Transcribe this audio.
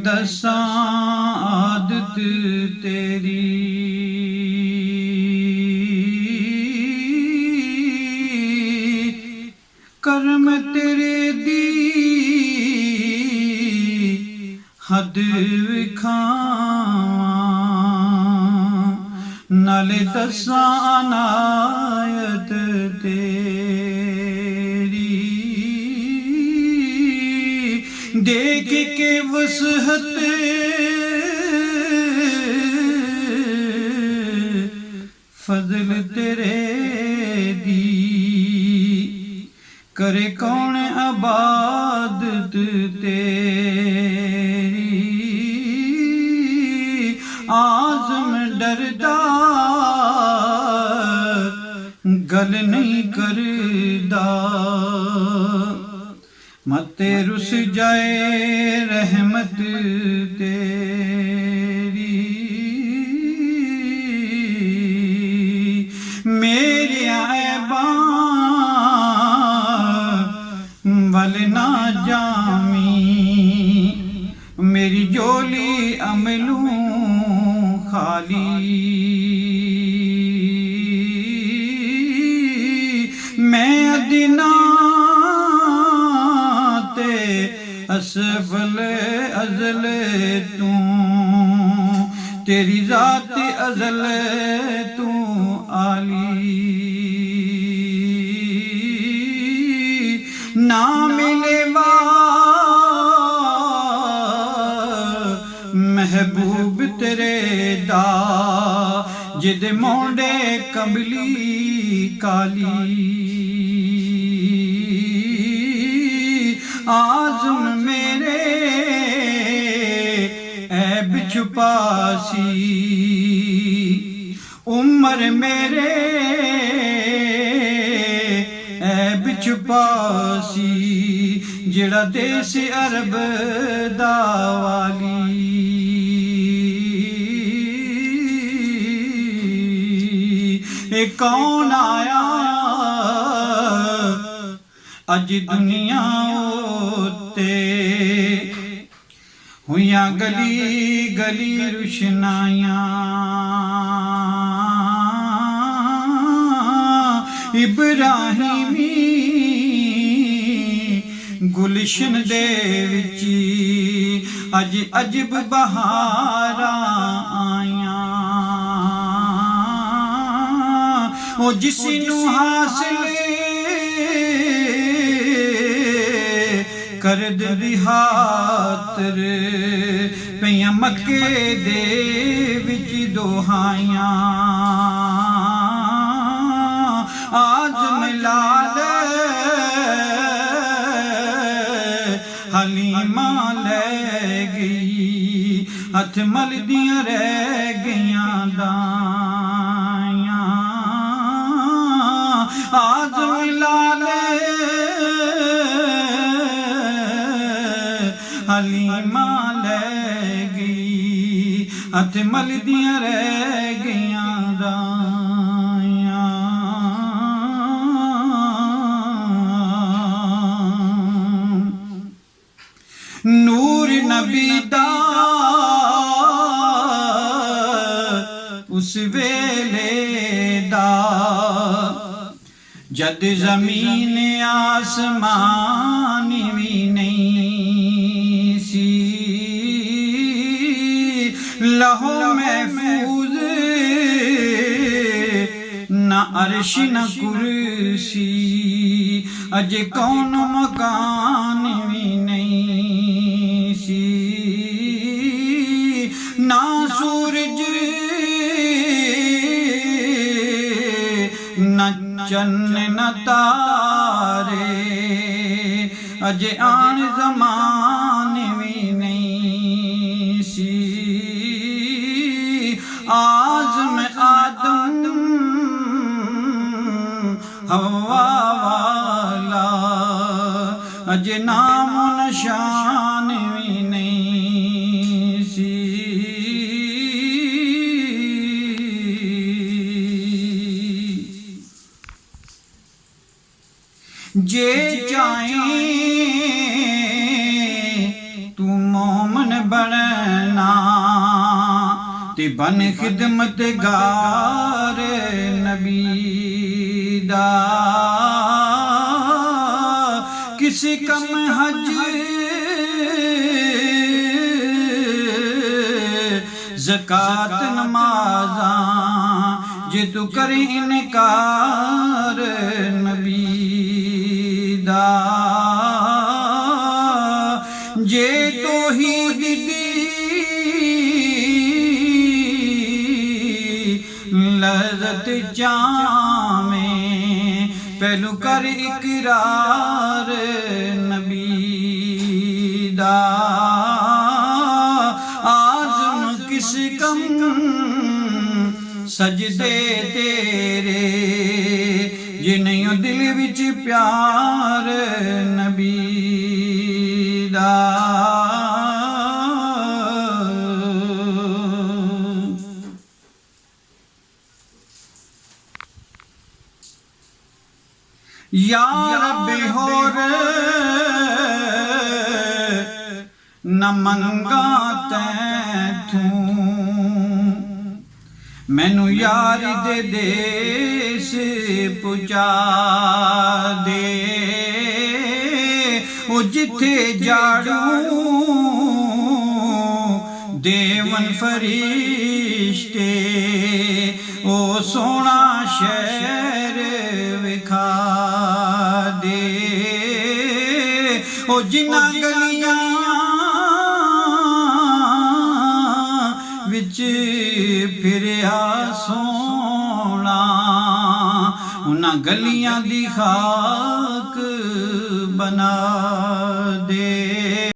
دساں عادت تیری، کرم تیرے دی حد وکھاواں، نالے دساں عنایت تیری، دیکھ کے وسعت فضل تیرے دی، کرے کون عبادت تیری، آزم ڈردا گل نہیں کردا، مت رس جائے رحمت تیری، میرے عیباں ول نہ جامی، میری جولی عملوں خالی، میں ادنا تے اسفل ازل تو، تیری ذات ازل تو عالی، نہ ملے محبوب تیرے دا، جد مونڈے کملی کالی، آزم میرے عیب چھپاسی، عمر میرے عیب چھپاسی، جڑا دیس عرب دا والی، اے کون آیا اج دنیا تے، ہویاں گلی گلی روشنائیاں، ابراہیمی گلشن دے وچی اج عجب بہاراں آیاں، او جس نو حاصل کرد دی خاطر، پیاں مکے دے وچ دوہائیاں، آزم لال حلیمہ لے گئی، ہتھ ملدیاں رہ گئیاں دائیاں، آزم لال حلیمہ لے گئی، ہتھ ملدیاں رہ گئیاں دائیاں، نور نبی دا اس ویلے دا، جد زمین آسمان بھی نہیں سی، لہو محفوظ نہ عرش نہ کرسی، اج کون مکان بھی نہیں سی، نہ سورج نہ چن نہ تارے، اج آن زمان بھی نہیں سی، آزم آدم حوا والا، اج نام و نشان بھی نہیں سی، جے چاہیں تو مومن بن کہ بن خدمت گار نبی دا کسی کم حج زکات نمازاں جے تو کرے انکار نبی دا جے توحید دی لذت چاہمیں پہلو کر اقرار نبی دا آزم کس کم سجدے تیرے جنہیں دل وچ پیار نبی دا یا رب ہور نہ منگا تیتھوں مینو یار دے دیس پہنچا دے او جتھے جاڑوں دیون فرشتے او سونا شہر وکھا دے او جنہ گلیاں وچ پھریا سونا انہاں گلیاں دی خاک بنا دے